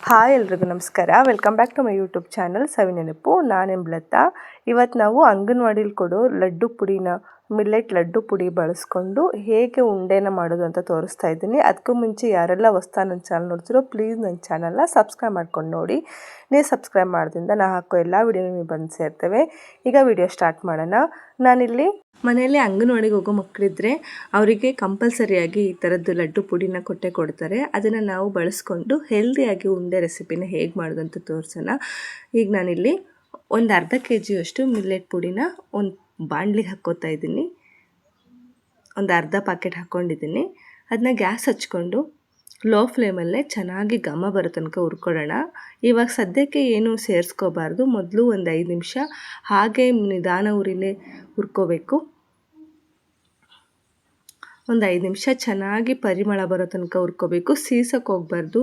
Hi ಎಲ್ರಿಗೂ ನಮಸ್ಕಾರ. Welcome back to my YouTube channel Savinenapu. ನಾನೆಂಬ್ಲತಾ. ಇವತ್ತು ನಾವು ಅಂಗನವಾಡಿಲಿ ಕೊಡೋ ಲಡ್ಡು ಪುಡಿನ ಮಿಲ್ಲೆಟ್ ಲಡ್ಡು ಪುಡಿ ಬಳಸ್ಕೊಂಡು ಹೇಗೆ ಉಂಡೆನ ಮಾಡೋದು ಅಂತ ತೋರಿಸ್ತಾ ಇದ್ದೀನಿ. ಅದಕ್ಕೂ ಮುಂಚೆ ಯಾರೆಲ್ಲ ಹೊಸ್ತಾ ನನ್ನ ಚಾನಲ್ ನೋಡ್ತಿರೋ ಪ್ಲೀಸ್ ನನ್ನ ಚಾನಲ್ನ ಸಬ್ಸ್ಕ್ರೈಬ್ ಮಾಡ್ಕೊಂಡು ನೋಡಿ. ನೀವು ಸಬ್ಸ್ಕ್ರೈಬ್ ಮಾಡೋದ್ರಿಂದ ನಾನು ಹಾಕೋ ಎಲ್ಲ ವೀಡಿಯೋ ನಿಮಗೆ ಬಂದು ಸೇರ್ತವೆ. ಈಗ ವಿಡಿಯೋ ಸ್ಟಾರ್ಟ್ ಮಾಡೋಣ. ನಾನಿಲ್ಲಿ ಮನೆಯಲ್ಲಿ ಅಂಗನವಾಡಿಗೆ ಹೋಗೋ ಮಕ್ಕಳಿದ್ರೆ ಅವರಿಗೆ ಕಂಪಲ್ಸರಿಯಾಗಿ ಈ ಥರದ್ದು ಲಡ್ಡು ಪುಡಿನ ಕೊಡ್ತಾರೆ. ಅದನ್ನು ನಾವು ಬಳಸ್ಕೊಂಡು ಹೆಲ್ದಿಯಾಗಿ ಉಂಡೆ ರೆಸಿಪಿನ ಹೇಗೆ ಮಾಡೋದು ಅಂತ ತೋರಿಸೋಣ. ಈಗ ನಾನಿಲ್ಲಿ ಒಂದು ಅರ್ಧ kg ಮಿಲ್ಲೆಟ್ ಪುಡಿನ ಒಂದು ಬಾಣಲಿಗೆ ಹಾಕ್ಕೋತಾ ಇದ್ದೀನಿ. ಒಂದು ಅರ್ಧ ಪ್ಯಾಕೆಟ್ ಹಾಕ್ಕೊಂಡಿದ್ದೀನಿ. ಅದನ್ನ ಗ್ಯಾಸ್ ಹಚ್ಕೊಂಡು ಲೋ ಫ್ಲೇಮಲ್ಲೇ ಚೆನ್ನಾಗಿ ಘಮ ಬರೋ ತನಕ ಹುರ್ಕೊಳ್ಳೋಣ. ಇವಾಗ ಸದ್ಯಕ್ಕೆ ಏನು ಸೇರಿಸ್ಕೋಬಾರ್ದು. ಮೊದಲು ಒಂದು 5 ನಿಮಿಷ ಹಾಗೆ ನಿಧಾನ ಉರಿಲೇ ಹುರ್ಕೋಬೇಕು. ಒಂದು 5 ನಿಮಿಷ ಚೆನ್ನಾಗಿ ಪರಿಮಳ ಬರೋ ತನಕ ಹುರ್ಕೋಬೇಕು. ಸೀಸಕ್ಕೆ ಹೋಗಬಾರ್ದು.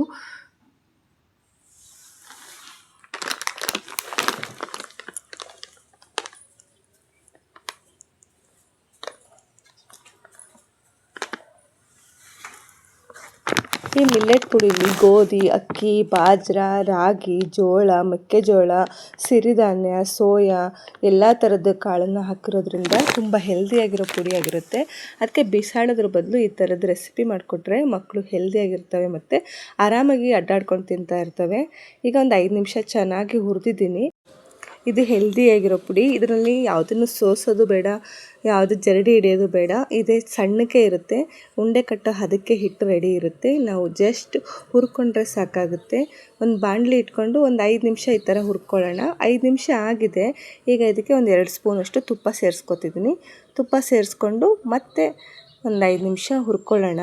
ಈ ಮಿಲ್ಲೆಟ್ ಪುಡಿಲಿ ಗೋಧಿ, ಅಕ್ಕಿ, ಬಾಜ್ರಾ, ರಾಗಿ, ಜೋಳ, ಮೆಕ್ಕೆಜೋಳ, ಸಿರಿಧಾನ್ಯ, ಸೋಯಾ ಎಲ್ಲ ಥರದ ಕಾಳನ್ನು ಹಾಕಿರೋದ್ರಿಂದ ತುಂಬ ಹೆಲ್ದಿಯಾಗಿರೋ ಪುಡಿಯಾಗಿರುತ್ತೆ. ಅದಕ್ಕೆ ಬಿಸಾಡೋದ್ರ ಬದಲು ಈ ಥರದ ರೆಸಿಪಿ ಮಾಡಿಕೊಟ್ರೆ ಮಕ್ಕಳು ಹೆಲ್ದಿಯಾಗಿರ್ತವೆ ಮತ್ತು ಆರಾಮಾಗಿ ಅಡ್ಡಾಡ್ಕೊಂಡು ತಿಂತಾ ಇರ್ತವೆ. ಈಗ ಒಂದು 5 ನಿಮಿಷ ಚೆನ್ನಾಗಿ ಹುರಿದಿದ್ದೀನಿ. ಇದು ಹೆಲ್ದಿಯಾಗಿರೋ ಪುಡಿ. ಇದರಲ್ಲಿ ಯಾವುದನ್ನು ಸೋಸೋದು ಬೇಡ, ಯಾವುದು ಜರಡಿ ಹಿಡಿಯೋದು ಬೇಡ. ಇದೇ ಸಣ್ಣಕ್ಕೆ ಇರುತ್ತೆ. ಉಂಡೆ ಕಟ್ಟೋ ಅದಕ್ಕೆ ಹಿಟ್ಟು ರೆಡಿ ಇರುತ್ತೆ. ನಾವು ಜಸ್ಟ್ ಹುರ್ಕೊಂಡ್ರೆ ಸಾಕಾಗುತ್ತೆ. ಒಂದು ಬಾಣಲಿ ಇಟ್ಕೊಂಡು ಒಂದು 5 ನಿಮಿಷ ಈ ಥರ ಹುರ್ಕೊಳ್ಳೋಣ. 5 ನಿಮಿಷ ಆಗಿದೆ. ಈಗ ಇದಕ್ಕೆ ಒಂದು 2 ಸ್ಪೂನಷ್ಟು ತುಪ್ಪ ಸೇರಿಸ್ಕೊತಿದ್ದೀನಿ. ತುಪ್ಪ ಸೇರಿಸ್ಕೊಂಡು ಮತ್ತೆ ಒಂದು 5 ನಿಮಿಷ ಹುರ್ಕೊಳ್ಳೋಣ.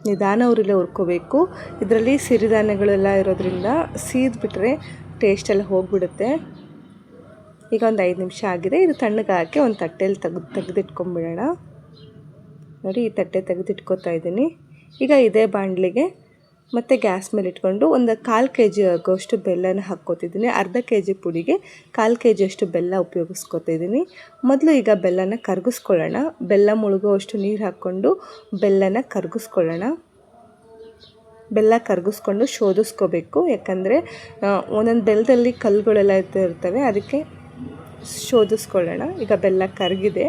ನಿಧಾನ ಉರಿಲೇ ಹುರ್ಕೋಬೇಕು. ಇದರಲ್ಲಿ ಸಿರಿಧಾನ್ಯಗಳೆಲ್ಲ ಇರೋದ್ರಿಂದ ಸೀದ್ಬಿಟ್ರೆ ಟೇಸ್ಟೆಲ್ಲ ಹೋಗಿಬಿಡುತ್ತೆ. ಈಗ ಒಂದು 5 ನಿಮಿಷ ಆಗಿದೆ. ಇದು ತಣ್ಣಗೆ ಹಾಕಿ ಒಂದು ತಟ್ಟೆಯಲ್ಲಿ ತೆಗೆದಿಟ್ಕೊಂಡ್ಬಿಡೋಣ. ನೋಡಿ, ಈ ತಟ್ಟೆ ತೆಗೆದಿಟ್ಕೋತಾ ಇದ್ದೀನಿ. ಈಗ ಇದೇ ಬಾಣಲಿಗೆ ಮತ್ತು ಗ್ಯಾಸ್ ಮೇಲೆ ಇಟ್ಕೊಂಡು ಒಂದು 1/4 kg ಆಗೋಷ್ಟು ಬೆಲ್ಲನ ಹಾಕ್ಕೋತಿದ್ದೀನಿ. ಅರ್ಧ kg ಪುಡಿಗೆ 1/4 kg ಬೆಲ್ಲ ಉಪಯೋಗಿಸ್ಕೊತಿದ್ದೀನಿ. ಮೊದಲು ಈಗ ಬೆಲ್ಲನ ಕರಗಿಸ್ಕೊಳ್ಳೋಣ. ಬೆಲ್ಲ ಮುಳುಗೋವಷ್ಟು ನೀರು ಹಾಕ್ಕೊಂಡು ಬೆಲ್ಲನ ಕರಗಿಸ್ಕೊಳ್ಳೋಣ. ಬೆಲ್ಲ ಕರಗಿಸ್ಕೊಂಡು ಶೋಧಿಸ್ಕೋಬೇಕು. ಯಾಕಂದರೆ ಒಂದೊಂದು ಬೆಲ್ಲದಲ್ಲಿ ಕಲ್ಲುಗಳೆಲ್ಲ ಇರ್ತವೆ, ಅದಕ್ಕೆ ಶೋಧಿಸ್ಕೊಳ್ಳೋಣ. ಈಗ ಬೆಲ್ಲ ಕರಗಿದೆ.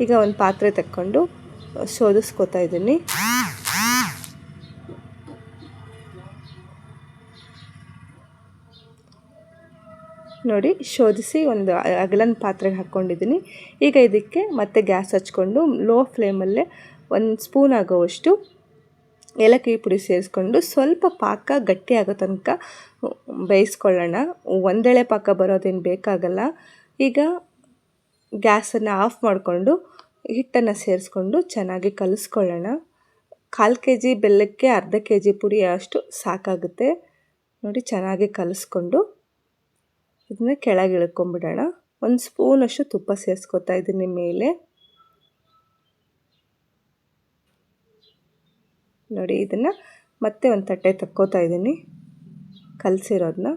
ಈಗ ಒಂದು ಪಾತ್ರೆ ತಕ್ಕೊಂಡು ಶೋಧಿಸ್ಕೋತಾ ಇದ್ದೀನಿ. ನೋಡಿ, ಶೋಧಿಸಿ ಒಂದು ಅಗಲನ ಪಾತ್ರೆಗೆ ಹಾಕ್ಕೊಂಡಿದ್ದೀನಿ. ಈಗ ಇದಕ್ಕೆ ಮತ್ತೆ ಗ್ಯಾಸ್ ಹಚ್ಕೊಂಡು ಲೋ ಫ್ಲೇಮಲ್ಲೇ 1 ಸ್ಪೂನ್ ಆಗೋವಷ್ಟು ಏಲಕ್ಕಿ ಪುಡಿ ಸೇರಿಸ್ಕೊಂಡು ಸ್ವಲ್ಪ ಪಾಕ ಗಟ್ಟಿ ಆಗೋ ತನಕ ಬೇಯಿಸ್ಕೊಳ್ಳೋಣ. ಒಂದೆಳೆ ಪಾಕ ಬರೋದೇನು ಬೇಕಾಗಲ್ಲ. ಈಗ ಗ್ಯಾಸನ್ನು ಆಫ್ ಮಾಡಿಕೊಂಡು ಹಿಟ್ಟನ್ನು ಸೇರಿಸ್ಕೊಂಡು ಚೆನ್ನಾಗಿ ಕಲಿಸ್ಕೊಳ್ಳೋಣ. 1/4 kg ಬೆಲ್ಲಕ್ಕೆ ಅರ್ಧ kg ಪುಡಿ ಅಷ್ಟು ಸಾಕಾಗುತ್ತೆ. ನೋಡಿ, ಚೆನ್ನಾಗಿ ಕಲಿಸ್ಕೊಂಡು ಇದನ್ನ ಕೆಳಗೆ ಇಳ್ಕೊಂಬಿಡೋಣ. 1 ಸ್ಪೂನಷ್ಟು ತುಪ್ಪ ಸೇರಿಸ್ಕೊತಾ ಇದ್ದೀನಿ ಮೇಲೆ. ನೋಡಿ, ಇದನ್ನು ಮತ್ತೆ ಒಂದು ತಟ್ಟೆ ತಕ್ಕೋತಾ ಇದ್ದೀನಿ ಕಲಸಿರೋದನ್ನ.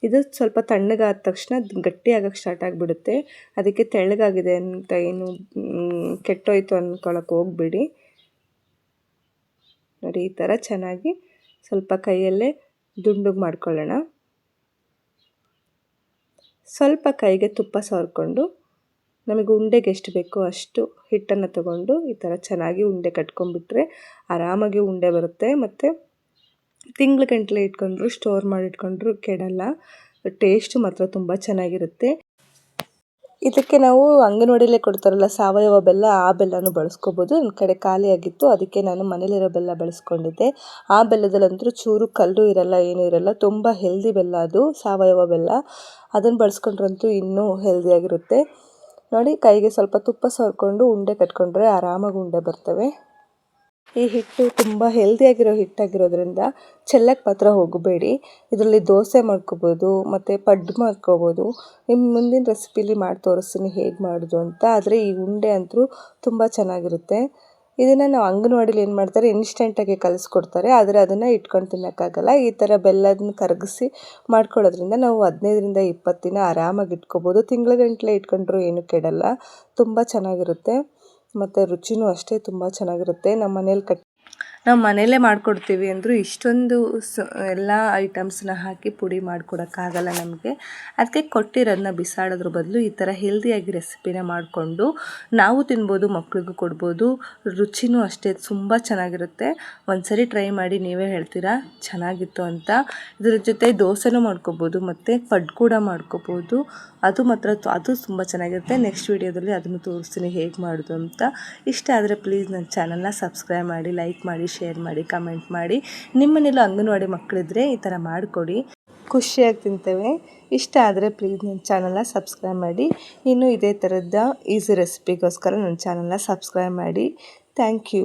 ಇದು ಸ್ವಲ್ಪ ತಣ್ಣಗಾದ ತಕ್ಷಣ ಗಟ್ಟಿ ಆಗೋಕ್ಕೆ ಸ್ಟಾರ್ಟ್ ಆಗಿಬಿಡುತ್ತೆ. ಅದಕ್ಕೆ ತೆಳ್ಳಗಾಗಿದೆ ಅಂತ ಏನು ಕೆಟ್ಟೋಯ್ತು ಅಂದ್ಕೊಳ್ಳೋಕೆ ಹೋಗಬೇಡಿ. ನೋಡಿ, ಈ ಥರ ಚೆನ್ನಾಗಿ ಸ್ವಲ್ಪ ಕೈಯಲ್ಲೇ ದುಂಡುಗೆ ಮಾಡ್ಕೊಳ್ಳೋಣ. ಸ್ವಲ್ಪ ಕೈಗೆ ತುಪ್ಪ ಸವರ್ಕೊಂಡು ನಮಗೆ ಉಂಡೆಗೆ ಎಷ್ಟು ಬೇಕೋ ಅಷ್ಟು ಹಿಟ್ಟನ್ನು ತಗೊಂಡು ಈ ಥರ ಚೆನ್ನಾಗಿ ಉಂಡೆ ಕಟ್ಕೊಂಡ್ಬಿಟ್ರೆ ಆರಾಮಾಗಿ ಉಂಡೆ ಬರುತ್ತೆ. ಮತ್ತು ತಿಂಗ್ಳುಗಟ್ಟಲೆ ಇಟ್ಕೊಂಡ್ರು ಸ್ಟೋರ್ ಮಾಡಿಟ್ಕೊಂಡ್ರು ಕೆಡಲ್ಲ. ಟೇಸ್ಟು ಮಾತ್ರ ತುಂಬ ಚೆನ್ನಾಗಿರುತ್ತೆ. ಇದಕ್ಕೆ ನಾವು ಅಂಗನವಾಡಿಯಲ್ಲೇ ಕೊಡ್ತಾರಲ್ಲ ಸಾವಯವ ಬೆಲ್ಲ, ಆ ಬೆಲ್ಲನೂ ಬಳಸ್ಕೋಬೋದು. ನನ್ನ ಕಡೆ ಖಾಲಿ ಆಗಿತ್ತು, ಅದಕ್ಕೆ ನಾನು ಮನೇಲಿರೋ ಬೆಲ್ಲ ಬಳಸ್ಕೊಂಡಿದ್ದೆ. ಆ ಬೆಲ್ಲದಲ್ಲಂತೂ ಚೂರು ಕಲ್ಲು ಇರಲ್ಲ, ಏನೂ ಇರಲ್ಲ. ತುಂಬ ಹೆಲ್ದಿ ಬೆಲ್ಲ ಅದು, ಸಾವಯವ ಬೆಲ್ಲ. ಅದನ್ನು ಬಳಸ್ಕೊಂಡ್ರಂತೂ ಇನ್ನೂ ಹೆಲ್ದಿಯಾಗಿರುತ್ತೆ. ನೋಡಿ, ಕೈಗೆ ಸ್ವಲ್ಪ ತುಪ್ಪ ಸವರ್ಕೊಂಡು ಉಂಡೆ ಕಟ್ಕೊಂಡ್ರೆ ಆರಾಮಾಗಿ ಉಂಡೆ ಬರ್ತವೆ. ಈ ಹಿಟ್ಟು ತುಂಬ ಹೆಲ್ದಿಯಾಗಿರೋ ಹಿಟ್ಟಾಗಿರೋದ್ರಿಂದ ಚೆಲ್ಲಕ್ಕೆ ಮಾತ್ರ ಹೋಗಬೇಡಿ. ಇದರಲ್ಲಿ ದೋಸೆ ಮಾಡ್ಕೋಬೋದು ಮತ್ತು ಪಡ್ಡು ಮಾಡ್ಕೋಬೋದು. ನಿಮ್ಮ ಮುಂದಿನ ರೆಸಿಪಿಲಿ ಮಾಡಿ ತೋರಿಸ್ತೀನಿ ಹೇಗೆ ಮಾಡೋದು ಅಂತ. ಆದರೆ ಈ ಉಂಡೆ ಅಂತೂ ತುಂಬ ಚೆನ್ನಾಗಿರುತ್ತೆ. ಇದನ್ನು ನಾವು ಅಂಗನವಾಡಿಲಿ ಏನು ಮಾಡ್ತಾರೆ ಇನ್ಸ್ಟೆಂಟಾಗಿ ಕಲಿಸ್ಕೊಡ್ತಾರೆ, ಆದರೆ ಅದನ್ನು ಇಟ್ಕೊಂಡು ತಿನ್ನೋಕ್ಕಾಗಲ್ಲ. ಈ ಥರ ಬೆಲ್ಲದನ್ನ ಕರಗಿಸಿ ಮಾಡ್ಕೊಳ್ಳೋದ್ರಿಂದ ನಾವು 15ರಿಂದ 20 ದಿನ ಆರಾಮಾಗಿ ಇಟ್ಕೋಬೋದು. ತಿಂಗಳ ಇಟ್ಕೊಂಡ್ರೂ ಏನೂ ಕೆಡಲ್ಲ, ತುಂಬ ಚೆನ್ನಾಗಿರುತ್ತೆ ಮತ್ತು ರುಚಿನೂ ಅಷ್ಟೇ ತುಂಬ ಚೆನ್ನಾಗಿರುತ್ತೆ. ನಾವು ಮನೆಯಲ್ಲೇ ಮಾಡಿಕೊಡ್ತೀವಿ ಅಂದರೂ ಇಷ್ಟೊಂದು ಎಲ್ಲ ಐಟಮ್ಸನ್ನ ಹಾಕಿ ಪುಡಿ ಮಾಡಿಕೊಡೋಕ್ಕಾಗಲ್ಲ ನಮಗೆ. ಅದಕ್ಕೆ ಕೊಟ್ಟಿರೋದನ್ನ ಬಿಸಾಡೋದ್ರ ಬದಲು ಈ ಥರ ಹೆಲ್ದಿಯಾಗಿ ರೆಸಿಪಿನ ಮಾಡಿಕೊಂಡು ನಾವು ತಿನ್ಬೋದು, ಮಕ್ಳಿಗೂ ಕೊಡ್ಬೋದು. ರುಚಿನೂ ಅಷ್ಟೇ ತುಂಬ ಚೆನ್ನಾಗಿರುತ್ತೆ. ಒಂದ್ಸರಿ ಟ್ರೈ ಮಾಡಿ ನೀವೇ ಹೇಳ್ತೀರಾ ಚೆನ್ನಾಗಿತ್ತು ಅಂತ. ಇದ್ರ ಜೊತೆ ದೋಸೆನೂ ಮಾಡ್ಕೋಬೋದು ಮತ್ತು ಪಡ್ಡು ಕೂಡ ಮಾಡ್ಕೋಬೋದು. ಅದು ತುಂಬ ಚೆನ್ನಾಗಿರುತ್ತೆ. ನೆಕ್ಸ್ಟ್ ವೀಡಿಯೋದಲ್ಲಿ ಅದನ್ನು ತೋರಿಸ್ತೀನಿ ಹೇಗೆ ಮಾಡೋದು ಅಂತ. ಇಷ್ಟ ಆದರೆ ಪ್ಲೀಸ್ ನನ್ನ ಚಾನಲ್ನ ಸಬ್ಸ್ಕ್ರೈಬ್ ಮಾಡಿ, ಲೈಕ್ ಮಾಡಿ, ಶೇರ್ ಮಾಡಿ, ಕಮೆಂಟ್ ಮಾಡಿ. ನಿಮ್ಮನೇಲೂ ಅಂಗನವಾಡಿ ಮಕ್ಕಳಿದ್ರೆ ಈ ಥರ ಮಾಡಿಕೊಡಿ, ಖುಷಿಯಾಗಿ ತಿಂತೇವೆ. ಇಷ್ಟ ಆದರೆ ಪ್ಲೀಸ್ ನನ್ನ ಚಾನಲ್ನ ಸಬ್ಸ್ಕ್ರೈಬ್ ಮಾಡಿ. ಇನ್ನು ಇದೇ ಥರದ ಈಸಿ ರೆಸಿಪಿಗೋಸ್ಕರ ನನ್ನ ಚಾನಲ್ನ ಸಬ್ಸ್ಕ್ರೈಬ್ ಮಾಡಿ. Thank you.